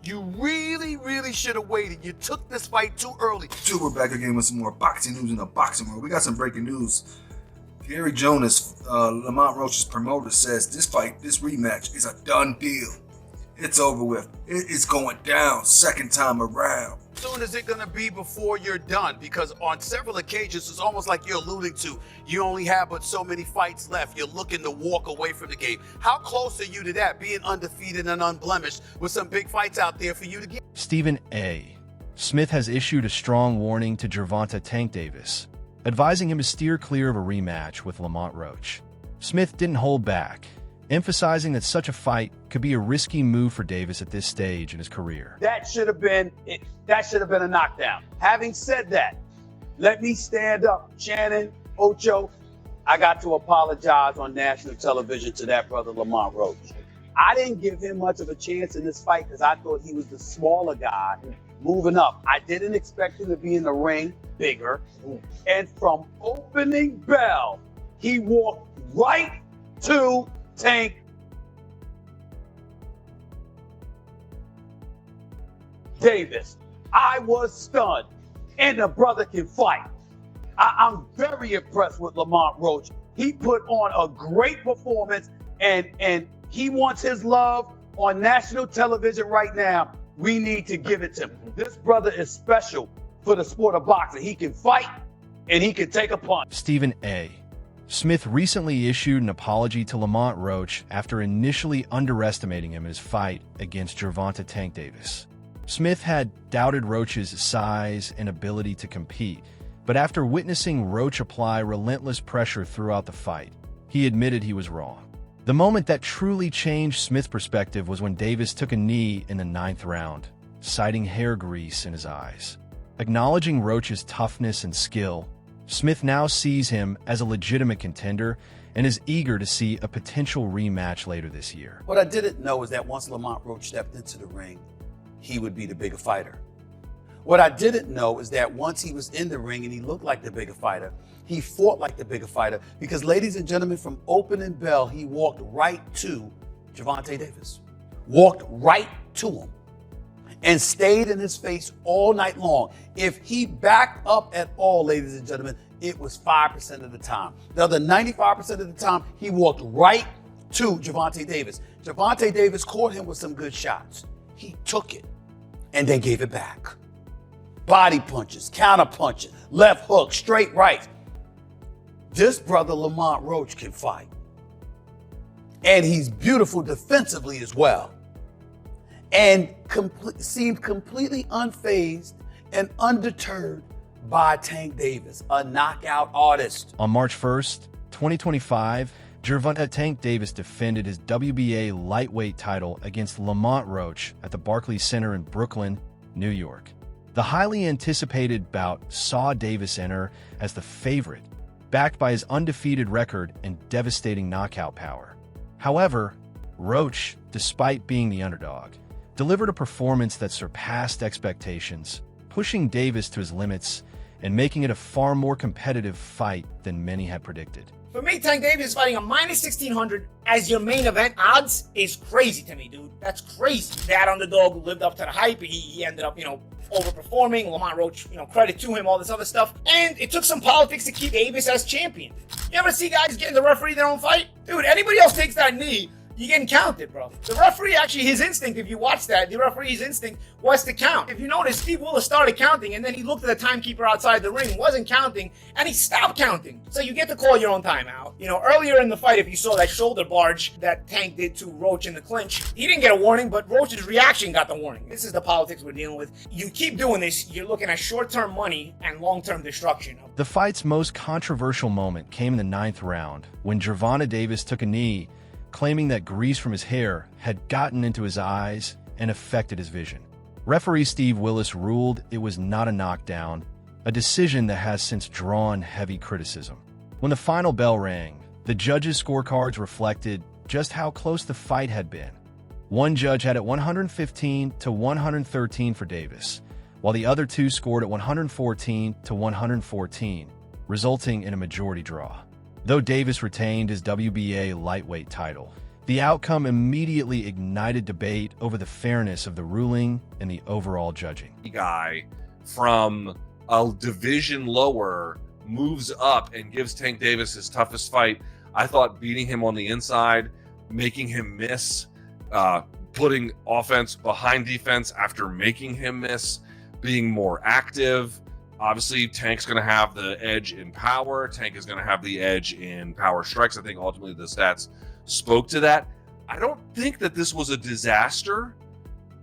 You really should have waited. You took this fight too early. Dude, we're back again with some more boxing news in the boxing world. We got some breaking news. Gary Jonas, Lamont Roach's promoter, says this rematch is a done deal. It's over with. It's going down second time around. How soon is it going to be before you're done? Because on several occasions, it's almost like you're alluding to, you only have but so many fights left. You're looking to walk away from the game. How close are you to that, being undefeated and unblemished with some big fights out there for you to get? Stephen A. Smith has issued a strong warning to Gervonta Tank Davis, advising him to steer clear of a rematch with Lamont Roach. Smith didn't hold back, emphasizing that such a fight could be a risky move for Davis at this stage in his career. That should have been a knockdown. Having said that, let me stand up. Shannon, Ocho, I got to apologize on national television to that brother Lamont Roach. I didn't give him much of a chance in this fight because I thought he was the smaller guy moving up. I didn't expect him to be in the ring bigger. And from opening bell, he walked right to Tank Davis. I was stunned, and the brother can fight. I'm very impressed with Lamont Roach. He put on a great performance, and he wants his love on national television right now. We need to give it to him. This brother is special for the sport of boxing. He can fight, and he can take a punch. Stephen A. Smith recently issued an apology to Lamont Roach after initially underestimating him in his fight against Gervonta Tank Davis. Smith had doubted Roach's size and ability to compete, but after witnessing Roach apply relentless pressure throughout the fight, he admitted he was wrong. The moment that truly changed Smith's perspective was when Davis took a knee in the 9th round, citing hair grease in his eyes. Acknowledging Roach's toughness and skill, Smith now sees him as a legitimate contender and is eager to see a potential rematch later this year. What I didn't know is that once Lamont Roach stepped into the ring, he would be the bigger fighter. What I didn't know is that once he was in the ring and he looked like the bigger fighter, he fought like the bigger fighter because, ladies and gentlemen, from opening bell, he walked right to Gervonta Davis. Walked right to him and stayed in his face all night long. If he backed up at all, ladies and gentlemen, it was 5% of the time. The other 95% of the time, he walked right to Gervonta Davis. Gervonta Davis caught him with some good shots. He took it and then gave it back. Body punches, counter punches, left hook, straight right. This brother Lamont Roach can fight. And he's beautiful defensively as well. And seemed completely unfazed and undeterred by Tank Davis, a knockout artist. On March 1st, 2025, Gervonta Tank Davis defended his WBA lightweight title against Lamont Roach at the Barclays Center in Brooklyn, New York. The highly anticipated bout saw Davis enter as the favorite, backed by his undefeated record and devastating knockout power. However, Roach, despite being the underdog, delivered a performance that surpassed expectations, pushing Davis to his limits and making it a far more competitive fight than many had predicted. For me, Tank Davis fighting a minus 1600 as your main event odds is crazy to me, dude. That's crazy. That underdog lived up to the hype. He ended up, overperforming. Lamont Roach, credit to him, all this other stuff. And it took some politics to keep Davis as champion. You ever see guys getting the referee their own fight? Dude, anybody else takes that knee, you're getting counted, bro. The referee, actually, his instinct, if you watch that, the referee's instinct was to count. If you notice, Steve Willis started counting, and then he looked at the timekeeper outside the ring, wasn't counting, and he stopped counting. So you get to call your own timeout. Earlier in the fight, if you saw that shoulder barge that Tank did to Roach in the clinch, he didn't get a warning, but Roach's reaction got the warning. This is the politics we're dealing with. You keep doing this, you're looking at short-term money and long-term destruction. The fight's most controversial moment came in the 9th round, when Gervonta Davis took a knee, claiming that grease from his hair had gotten into his eyes and affected his vision. Referee Steve Willis ruled it was not a knockdown, a decision that has since drawn heavy criticism. When the final bell rang, the judges' scorecards reflected just how close the fight had been. One judge had it 115 to 113 for Davis, while the other two scored at 114 to 114, resulting in a majority draw. Though Davis retained his WBA lightweight title, The outcome immediately ignited debate over the fairness of the ruling and the overall judging. Guy from a division lower moves up and gives Tank Davis his toughest fight. I thought beating him on the inside, making him miss, putting offense behind defense after making him miss, being more active. Obviously, Tank's going to have the edge in power. Tank is going to have the edge in power strikes. I think ultimately the stats spoke to that. I don't think that this was a disaster.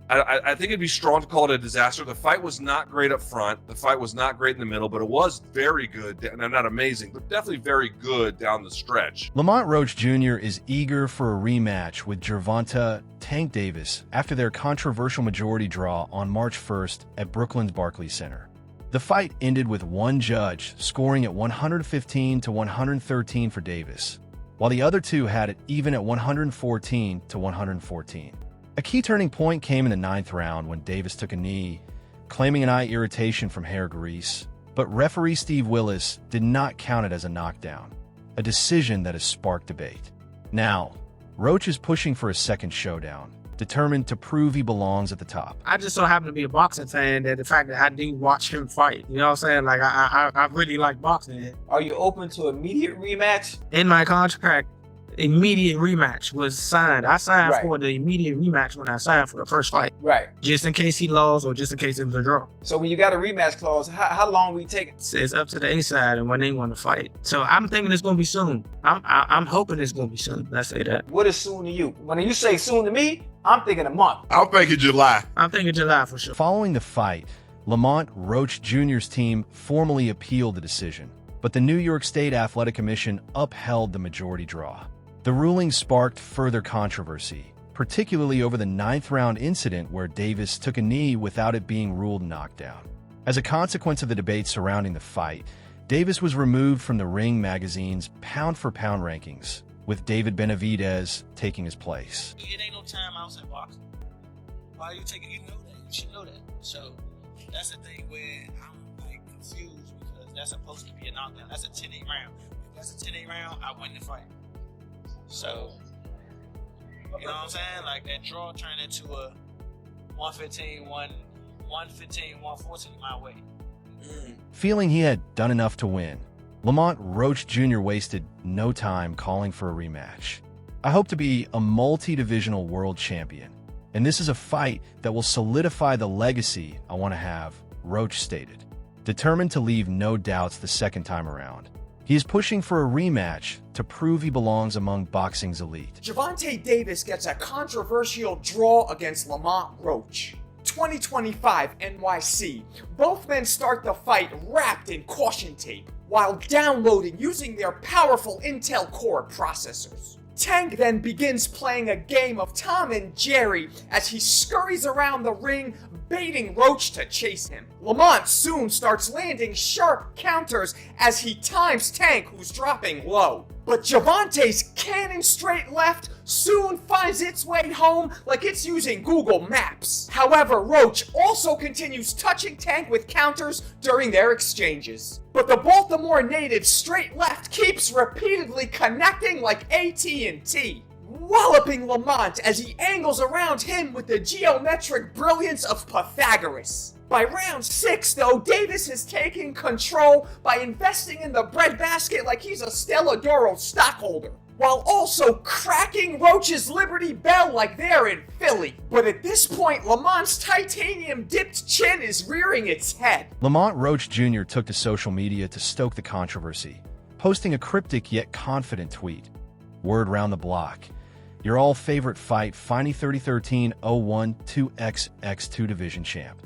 I think it'd be strong to call it a disaster. The fight was not great up front. The fight was not great in the middle, but it was very good. And not amazing, but definitely very good down the stretch. Lamont Roach Jr. is eager for a rematch with Gervonta Tank Davis after their controversial majority draw on March 1st at Brooklyn's Barclays Center. The fight ended with one judge scoring at 115 to 113 for Davis, while the other two had it even at 114 to 114. A key turning point came in the 9th round when Davis took a knee, claiming an eye irritation from hair grease, but referee Steve Willis did not count it as a knockdown, a decision that has sparked debate. Now, Roach is pushing for a second showdown, determined to prove he belongs at the top. I just so happen to be a boxing fan that the fact that I didn't watch him fight, you know what I'm saying? Like, I really like boxing. Are you open to immediate rematch? In my contract, immediate rematch was signed. I signed for the immediate rematch when I signed for the first fight. Right. Just in case he lost or just in case it was a draw. So when you got a rematch clause, how long will you take it? It's up to the A side and when they want to fight. So I'm thinking it's going to be soon. I'm hoping it's going to be soon. Let's say that. What is soon to you? When you say soon to me, I'm thinking a month. I'm thinking July. I'm thinking July for sure. Following the fight, Lamont Roach Jr.'s team formally appealed the decision, but the New York State Athletic Commission upheld the majority draw. The ruling sparked further controversy, particularly over the 9th round incident where Davis took a knee without it being ruled knockdown. As a consequence of the debate surrounding the fight, Davis was removed from the Ring magazine's pound-for-pound rankings, with David Benavidez taking his place. It ain't no timeouts in boxing. Why you take it? You know that. You should know that. So that's the thing where I'm like confused because that's supposed to be a knockdown. That's a 10-8 round. If that's a 10-8 round, I win the fight. So, you know what I'm saying? Like that draw turned into a 115, 114 my way. Feeling he had done enough to win, Lamont Roach Jr. wasted no time calling for a rematch. I hope to be a multi-divisional world champion, and this is a fight that will solidify the legacy I want to have, Roach stated, determined to leave no doubts the second time around. He is pushing for a rematch to prove he belongs among boxing's elite. Gervonta Davis gets a controversial draw against Lamont Roach. 2025 NYC. Both men start the fight wrapped in caution tape while downloading using their powerful Intel Core processors. Tank then begins playing a game of Tom and Jerry as he scurries around the ring, baiting Roach to chase him. Lamont soon starts landing sharp counters as he times Tank, who's dropping low. But Gervonta's cannon straight left soon finds its way home like it's using Google Maps. However, Roach also continues touching Tank with counters during their exchanges. But the Baltimore native's straight left keeps repeatedly connecting like AT&T, walloping Lamont as he angles around him with the geometric brilliance of Pythagoras. By round 6, though, Davis is taking control by investing in the breadbasket like he's a Stella Doro stockholder, while also cracking Roach's Liberty Bell like they're in Philly. But at this point, Lamont's titanium-dipped chin is rearing its head. Lamont Roach Jr. took to social media to stoke the controversy, posting a cryptic yet confident tweet. Word round the block. Your all-favorite fight, Finey 3013 01 2XX2 Division Champ.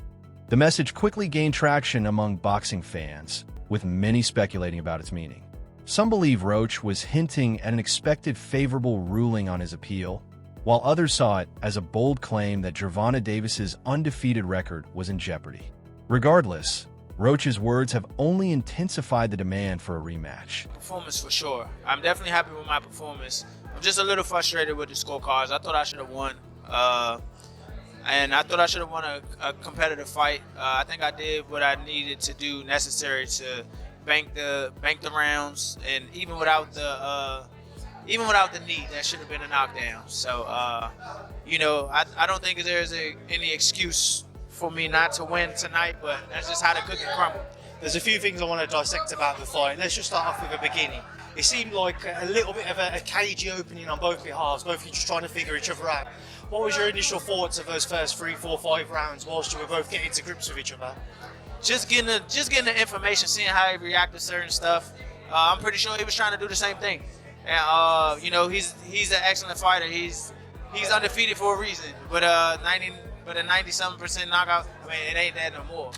The message quickly gained traction among boxing fans, with many speculating about its meaning. Some believe Roach was hinting at an expected favorable ruling on his appeal, while others saw it as a bold claim that Gervonta Davis's undefeated record was in jeopardy. Regardless, Roach's words have only intensified the demand for a rematch. Performance for sure. I'm definitely happy with my performance. I'm just a little frustrated with the scorecards. I thought I should have won. And I thought I should have won a competitive fight. I think I did what I needed to do necessary to bank the rounds, and even without the even without the knee, that should have been a knockdown. So, you know, I don't think there's any excuse for me not to win tonight, but that's just how the cookie crumbled. There's a few things I want to dissect about the fight. Let's just start off with the beginning. It seemed like a little bit of a cagey opening on both behalves, both of you just trying to figure each other out. What was your initial thoughts of those first 3, 4, 5 rounds whilst you were both getting to grips with each other? Just getting the information, seeing how he reacted to certain stuff. I'm pretty sure he was trying to do the same thing. And you know, he's an excellent fighter. He's undefeated for a reason. But a 90-something% knockout, I mean, it ain't that no more.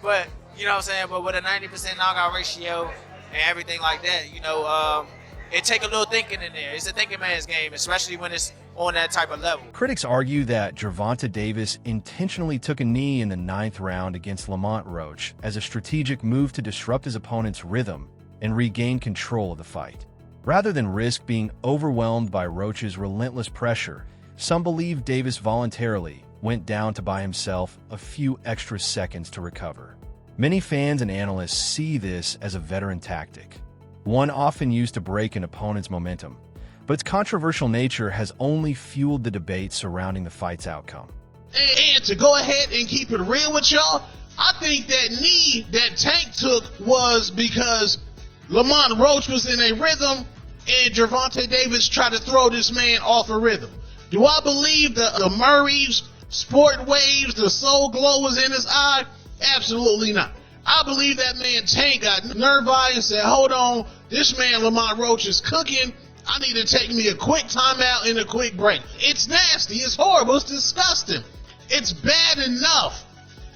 But you know what I'm saying? But with a 90% knockout ratio and everything like that, you know, it take a little thinking in there. It's a thinking man's game, especially when it's on that type of level. Critics argue that Gervonta Davis intentionally took a knee in the 9th round against Lamont Roach as a strategic move to disrupt his opponent's rhythm and regain control of the fight. Rather than risk being overwhelmed by Roach's relentless pressure, some believe Davis voluntarily went down to buy himself a few extra seconds to recover. Many fans and analysts see this as a veteran tactic, one often used to break an opponent's momentum, but its controversial nature has only fueled the debate surrounding the fight's outcome. And to go ahead and keep it real with y'all, I think that knee that Tank took was because Lamont Roach was in a rhythm and Gervonta Davis tried to throw this man off a rhythm. Do I believe the Murray's sport waves, the soul glow was in his eye? Absolutely not. I believe that man Tank got nerve-eyed and said, hold on, this man Lamont Roach is cooking. I need to take me a quick timeout and a quick break. It's nasty. It's horrible. It's disgusting. It's bad enough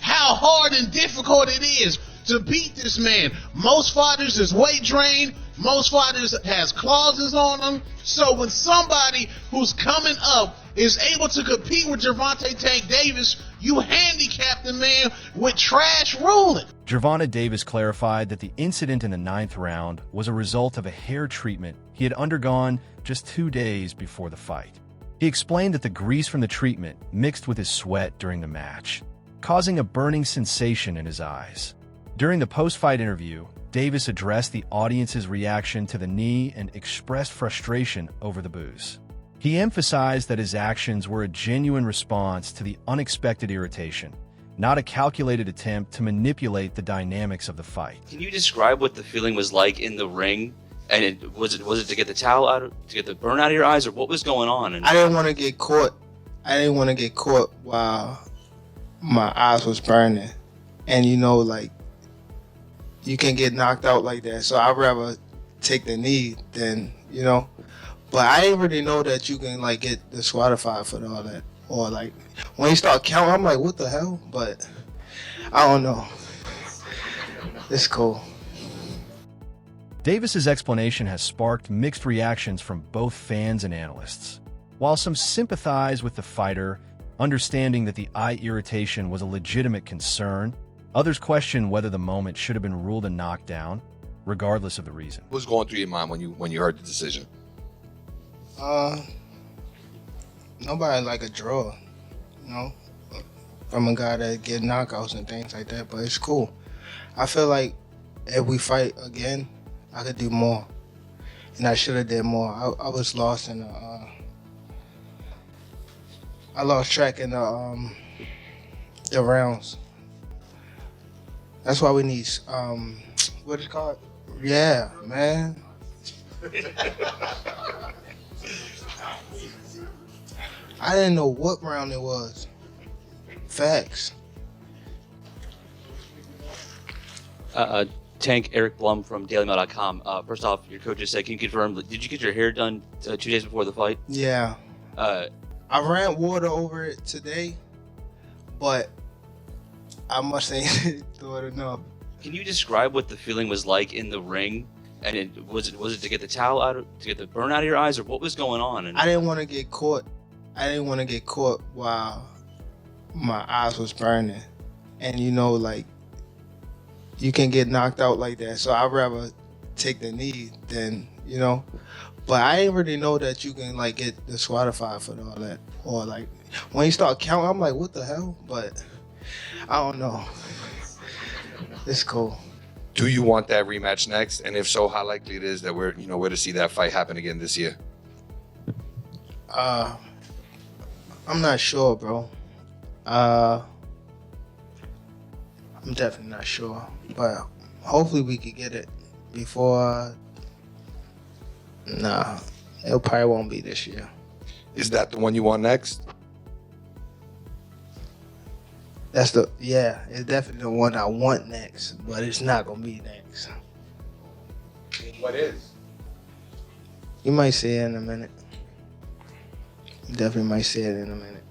how hard and difficult it is to beat this man. Most fighters is weight trained. Most fighters has clauses on them. So when somebody who's coming up is able to compete with Gervonta Tank Davis, you handicap the man with trash ruling. Gervonta Davis clarified that the incident in the 9th round was a result of a hair treatment he had undergone just 2 days before the fight. He explained that the grease from the treatment mixed with his sweat during the match, causing a burning sensation in his eyes. During the post-fight interview, Davis addressed the audience's reaction to the knee and expressed frustration over the boos. He emphasized that his actions were a genuine response to the unexpected irritation, not a calculated attempt to manipulate the dynamics of the fight. Can you describe what the feeling was like in the ring? And was it to get the towel out, to get the burn out of your eyes, or what was going on? I didn't want to get caught. I didn't want to get caught while my eyes was burning, and you know, like, you can get knocked out like that. So I'd rather take the knee than, you know. But I didn't really know that you can like get disqualified for all that. Or like when you start counting, I'm like, what the hell? But I don't know. It's cool. Davis's explanation has sparked mixed reactions from both fans and analysts. While some sympathize with the fighter, understanding that the eye irritation was a legitimate concern, others question whether the moment should have been ruled a knockdown, regardless of the reason. What was going through your mind when you heard the decision? Nobody like a draw, you know, from a guy that get knockouts and things like that, but it's cool. I feel like if we fight again, I could do more, and I should have did more. I was lost in I lost track in the rounds. That's why we need, what is it called? Yeah, man. I didn't know what round it was. Facts. Tank, Eric Blum from DailyMail.com. First off, your coach just said, can you confirm, did you get your hair done 2 days before the fight? Yeah. I ran water over it today, but I must ain't do it enough. Can you describe what the feeling was like in the ring? And was it to get the towel out, to get the burn out of your eyes, or what was going on? I didn't want to get caught. I didn't want to get caught while my eyes was burning, and you know, like, you can get knocked out like that. So I'd rather take the knee than, you know. But I didn't really know that you can like get disqualified for all that, or like when you start counting, I'm like, what the hell? But I don't know. It's cool. Do you want that rematch next? And if so, how likely it is that we're to see that fight happen again this year? I'm not sure, bro. I'm definitely not sure, but hopefully we could get it before. Nah, it probably won't be this year. Is that the one you want next? It's definitely the one I want next, but it's not gonna be next. What is? You might see it in a minute. You definitely might see it in a minute.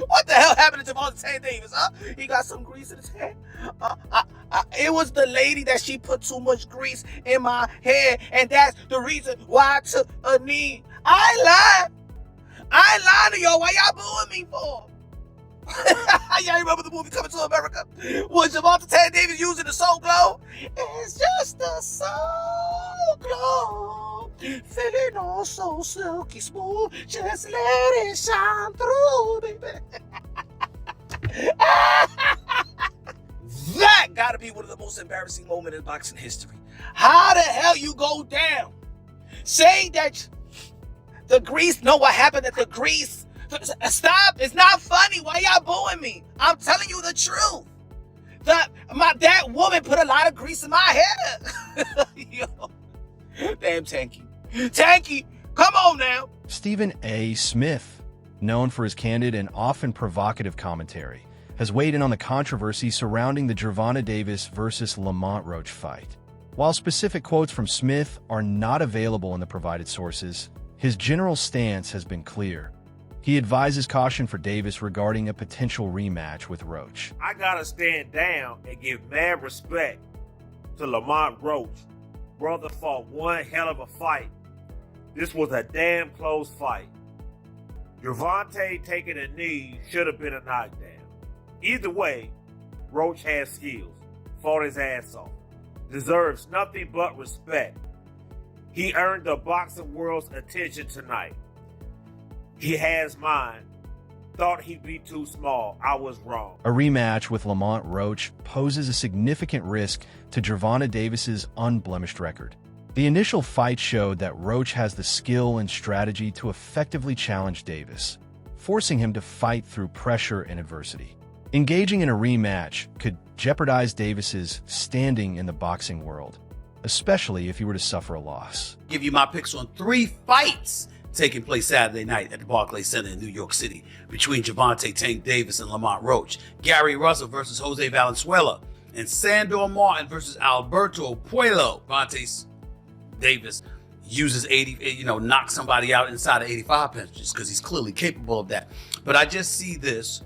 What the hell happened to Gervonta Tank Davis, huh? He got some grease in his hair. It was the lady that she put too much grease in my hair, and that's the reason why I took a knee. I ain't lying to y'all. Why y'all booing me for? Y'all remember the movie Coming to America? Was Gervonta Tank Davis using the Soul Glow? It's just the Soul Glow. Feeling all so silky smooth. Just let it shine through, baby. That gotta be one of the most embarrassing moments in boxing history. How the hell you go down saying that the grease, know what happened at the grease? Stop, it's not funny. Why y'all booing me? I'm telling you the truth. That woman put a lot of grease in my hair. Yo. Damn, Tanky. Tanky, come on now. Stephen A. Smith, known for his candid and often provocative commentary, has weighed in on the controversy surrounding the Gervonta Davis versus Lamont Roach fight. While specific quotes from Smith are not available in the provided sources, his general stance has been clear. He advises caution for Davis regarding a potential rematch with Roach. I gotta stand down and give mad respect to Lamont Roach. Brother fought one hell of a fight. This was a damn close fight. Gervonta taking a knee should have been a knockdown. Either way, Roach has skills, fought his ass off, deserves nothing but respect. He earned the boxing world's attention tonight. He has mine. Thought he'd be too small. I was wrong. A rematch with Lamont Roach poses a significant risk to Gervonta Davis's unblemished record. The initial fight showed that Roach has the skill and strategy to effectively challenge Davis, forcing him to fight through pressure and adversity. Engaging in a rematch could jeopardize Davis's standing in the boxing world, especially if he were to suffer a loss. Give you my picks on 3 fights taking place Saturday night at the Barclays Center in New York City between Gervonta Tank Davis and Lamont Roach, Gary Russell versus Jose Valenzuela, and Sandor Martin versus Alberto Puello. Gervonta Davis uses knocks somebody out inside of 85 punches because he's clearly capable of that. But I just see this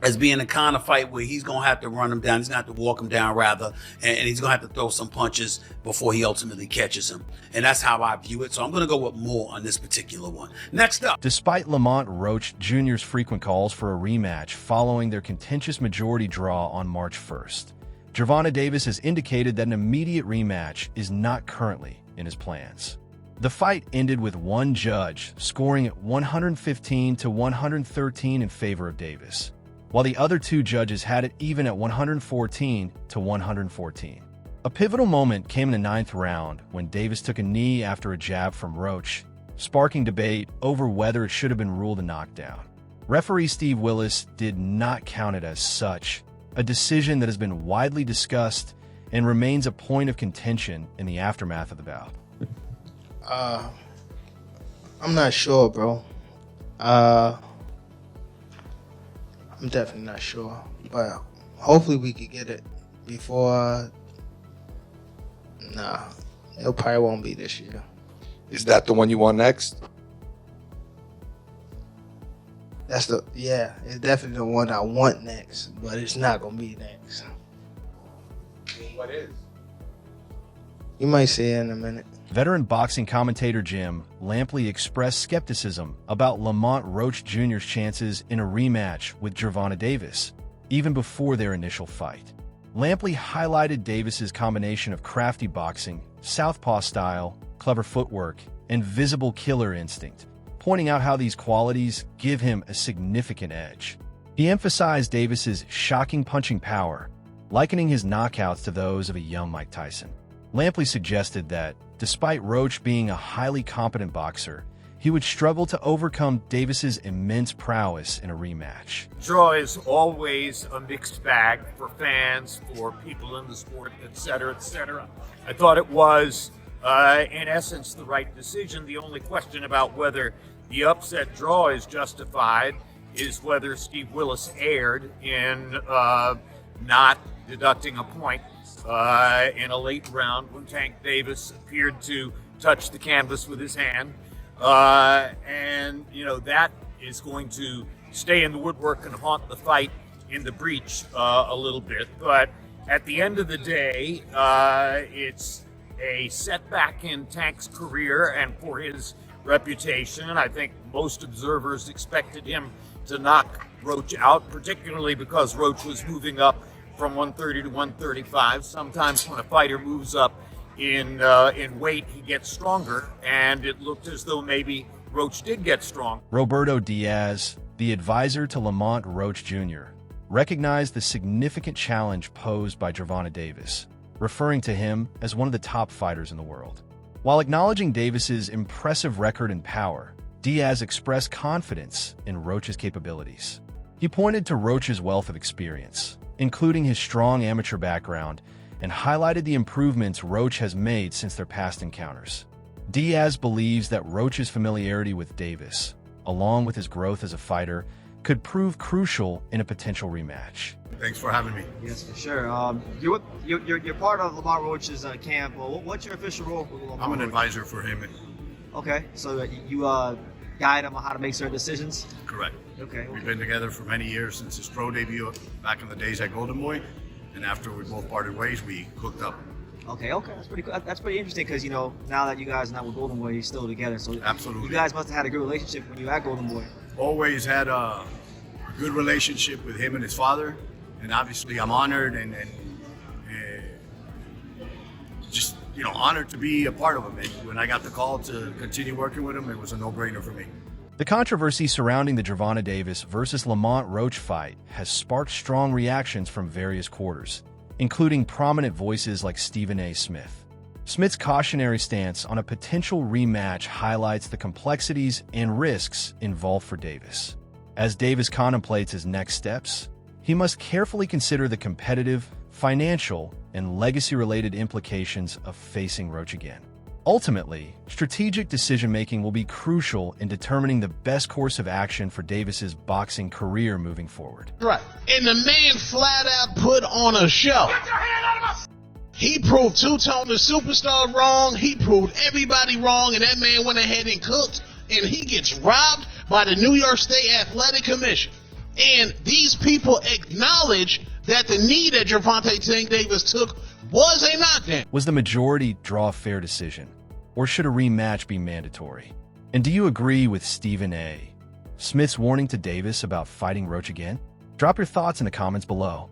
as being a kind of fight where he's going to have to run him down. He's going to have to walk him down, rather, and he's going to have to throw some punches before he ultimately catches him. And that's how I view it. So I'm going to go with more on this particular one. Next up. Despite Lamont Roach Jr.'s frequent calls for a rematch following their contentious majority draw on March 1st, Gervonta Davis has indicated that an immediate rematch is not currently in his plans. The fight ended with one judge scoring at 115 to 113 in favor of Davis, while the other 2 judges had it even at 114 to 114. A pivotal moment came in the 9th round when Davis took a knee after a jab from Roach, sparking debate over whether it should have been ruled a knockdown. Referee Steve Willis did not count it as such, a decision that has been widely discussed and remains a point of contention in the aftermath of the bout. I'm not sure, bro. I'm definitely not sure, but hopefully we could get it before. Nah, it probably won't be this year. Is that the one you want next? It's definitely the one I want next, but it's not gonna be next. What is? You might see it in a minute. Veteran boxing commentator Jim Lampley expressed skepticism about Lamont Roach Jr.'s chances in a rematch with Gervonta Davis, even before their initial fight. Lampley highlighted Davis's combination of crafty boxing, southpaw style, clever footwork, and visible killer instinct, pointing out how these qualities give him a significant edge. He emphasized Davis's shocking punching power, likening his knockouts to those of a young Mike Tyson. Lampley suggested that, despite Roach being a highly competent boxer, he would struggle to overcome Davis's immense prowess in a rematch. Draw is always a mixed bag for fans, for people in the sport, etc., etc. I thought it was, in essence, the right decision. The only question about whether the upset draw is justified is whether Steve Willis erred in not deducting a point in a late round when Tank Davis appeared to touch the canvas with his hand. And, that is going to stay in the woodwork and haunt the fight in the breach a little bit. But at the end of the day, it's a setback in Tank's career and for his reputation. I think most observers expected him to knock Roach out, particularly because Roach was moving up from 130 to 135. Sometimes when a fighter moves up in weight, he gets stronger, and it looked as though maybe Roach did get strong. Roberto Diaz, the advisor to Lamont Roach Jr., recognized the significant challenge posed by Gervonta Davis, referring to him as one of the top fighters in the world. While acknowledging Davis's impressive record and power, Diaz expressed confidence in Roach's capabilities. He pointed to Roach's wealth of experience, including his strong amateur background, and highlighted the improvements Roach has made since their past encounters. Diaz believes that Roach's familiarity with Davis, along with his growth as a fighter, could prove crucial in a potential rematch. Thanks for having me. Yes, for sure. You're part of Lamont Roach's camp. What's your official role with Lamont Roach? I'm an advisor for him. Okay, so you guide him on how to make certain decisions? Correct. Okay. We've been together for many years since his pro debut back in the days at Golden Boy, and after we both parted ways, we hooked up. Okay, that's pretty cool. That's pretty interesting because now that you guys are not with Golden Boy, you're still together. So absolutely, you guys must have had a good relationship when you were at Golden Boy. Always had a good relationship with him and his father, and obviously I'm honored and just honored to be a part of him. And when I got the call to continue working with him, it was a no-brainer for me. The controversy surrounding the Gervonta Davis versus Lamont Roach fight has sparked strong reactions from various quarters, including prominent voices like Stephen A. Smith. Smith's cautionary stance on a potential rematch highlights the complexities and risks involved for Davis. As Davis contemplates his next steps, he must carefully consider the competitive, financial, and legacy-related implications of facing Roach again. Ultimately, strategic decision-making will be crucial in determining the best course of action for Davis's boxing career moving forward. Right. And the man flat out put on a show. He proved Two-Tone the Superstar wrong. He proved everybody wrong, and that man went ahead and cooked, and he gets robbed by the New York State Athletic Commission. And these people acknowledge that the knee that Gervonta Tank Davis took was a knockdown. Was the majority draw a fair decision, or should a rematch be mandatory? And do you agree with Stephen A. Smith's warning to Davis about fighting Roach again? Drop your thoughts in the comments below.